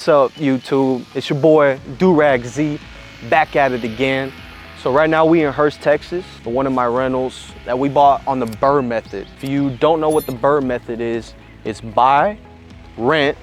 What's up, YouTube? It's your boy Durag Z, back at it again. So right now we in Hearst, Texas, for one of my rentals that we bought on the BRRRR method. If you don't know what the BRRRR method is, it's buy, rent,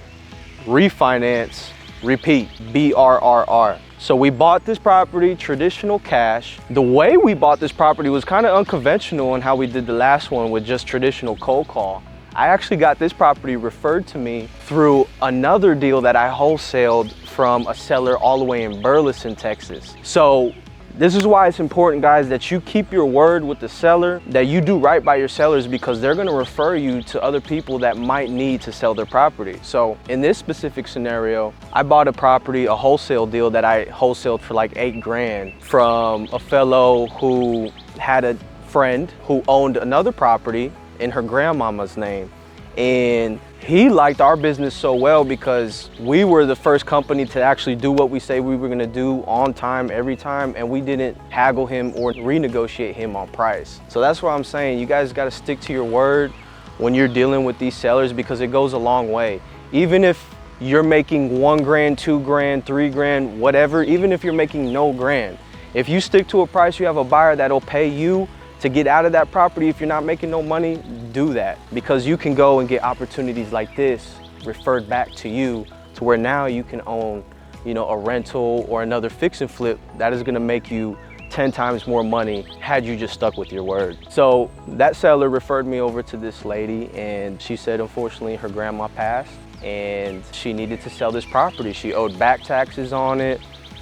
refinance, repeat, BRRR. So we bought this property, traditional cash. The way we bought this property was kind of unconventional in how we did the last one with just traditional cold call. I actually got this property referred to me through another deal that I wholesaled from a seller all the way in Burleson, Texas. So this is why it's important, guys, that you keep your word with the seller, that you do right by your sellers, because they're gonna refer you to other people that might need to sell their property. So in this specific scenario, I bought a property, a wholesale deal that I wholesaled for like 8 grand from a fellow who had a friend who owned another property in her grandmama's name. And he liked our business so well because we were the first company to actually do what we say we were gonna do on time, every time, and we didn't haggle him or renegotiate him on price. So that's what I'm saying. You guys gotta stick to your word when you're dealing with these sellers, because it goes a long way. Even if you're making 1 grand, 2 grand, 3 grand, whatever, even if you're making no grand, if you stick to a price, you have a buyer that'll pay you to get out of that property. If you're not making no money, do that, because you can go and get opportunities like this referred back to you, to where now you can own, you know, a rental or another fix and flip that is gonna make you 10 times more money had you just stuck with your word. So that seller referred me over to this lady, and she said unfortunately her grandma passed and she needed to sell this property. She owed back taxes on it,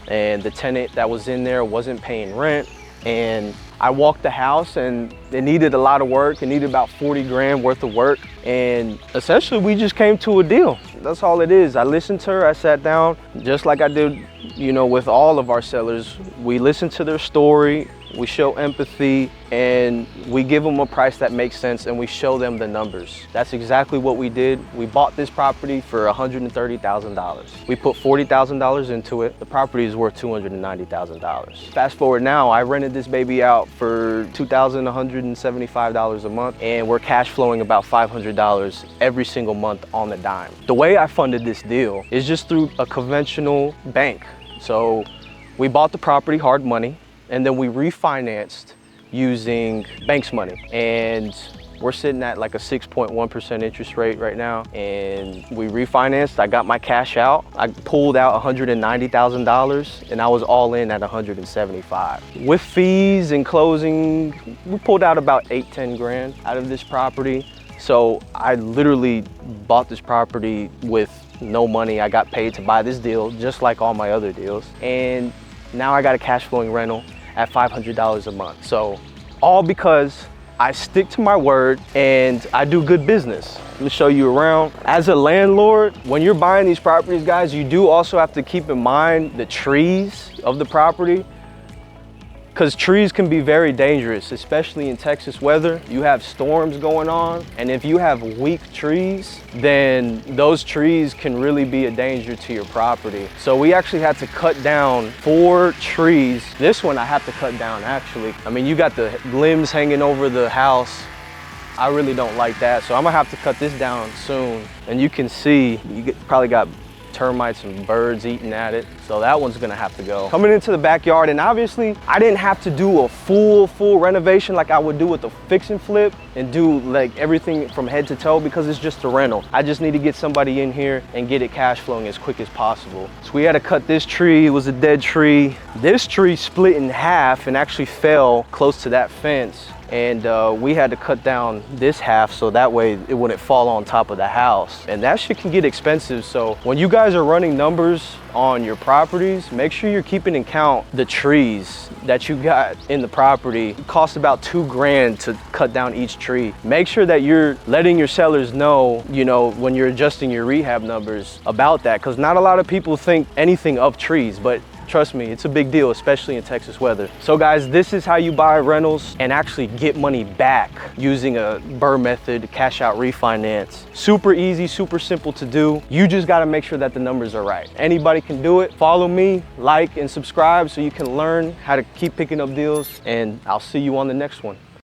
and the tenant that was in there wasn't paying rent. And I walked the house and it needed a lot of work. It needed about 40 grand worth of work. And essentially we just came to a deal. That's all it is. I listened to her, I sat down, just like I did, you know, with all of our sellers. We listen to their story, we show empathy, and we give them a price that makes sense, and we show them the numbers. That's exactly what we did. We bought this property for $130,000. We put $40,000 into it. The property is worth $290,000. Fast forward now, I rented this baby out for $2,175 a month, and we're cash flowing about $500 every single month on the dime. The way I funded this deal is just through a conventional bank. So we bought the property hard money, and then we refinanced using bank's money. And we're sitting at like a 6.1% interest rate right now. And we refinanced, I got my cash out. I pulled out $190,000 and I was all in at $175. With fees and closing, we pulled out about 8-10 grand out of this property. So I literally bought this property with no money. I got paid to buy this deal, just like all my other deals. And now I got a cash flowing rental at $500 a month. So all because I stick to my word and I do good business. Let me show you around. As a landlord, when you're buying these properties, guys, you do also have to keep in mind the trees of the property, because trees can be very dangerous, especially in Texas weather. You have storms going on, and if you have weak trees, then those trees can really be a danger to your property. So we actually had to cut down 4 trees. This one I have to cut down, actually. I mean, you got the limbs hanging over the house. I really don't like that, so I'm gonna have to cut this down soon. And you can see, probably got termites and birds eating at it, so that one's gonna have to go. Coming into the backyard, and obviously I didn't have to do a full renovation like I would do with a fix and flip and do like everything from head to toe, because it's just a rental. I just need to get somebody in here and get it cash flowing as quick as possible. So we had to cut this tree. It was a dead tree. This tree split in half and actually fell close to that fence. And we had to cut down this half so that way it wouldn't fall on top of the house. And that shit can get expensive. So when you guys are running numbers on your properties, make sure you're keeping in count the trees that you got in the property. It costs about 2 grand to cut down each tree. Make sure that you're letting your sellers know, you know, when you're adjusting your rehab numbers about that, because not a lot of people think anything of trees, but trust me, it's a big deal, especially in Texas weather. So guys, this is how you buy rentals and actually get money back using a BRRRR method, cash out refinance. Super easy, super simple to do. You just gotta make sure that the numbers are right. Anybody can do it. Follow me, like and subscribe so you can learn how to keep picking up deals, and I'll see you on the next one.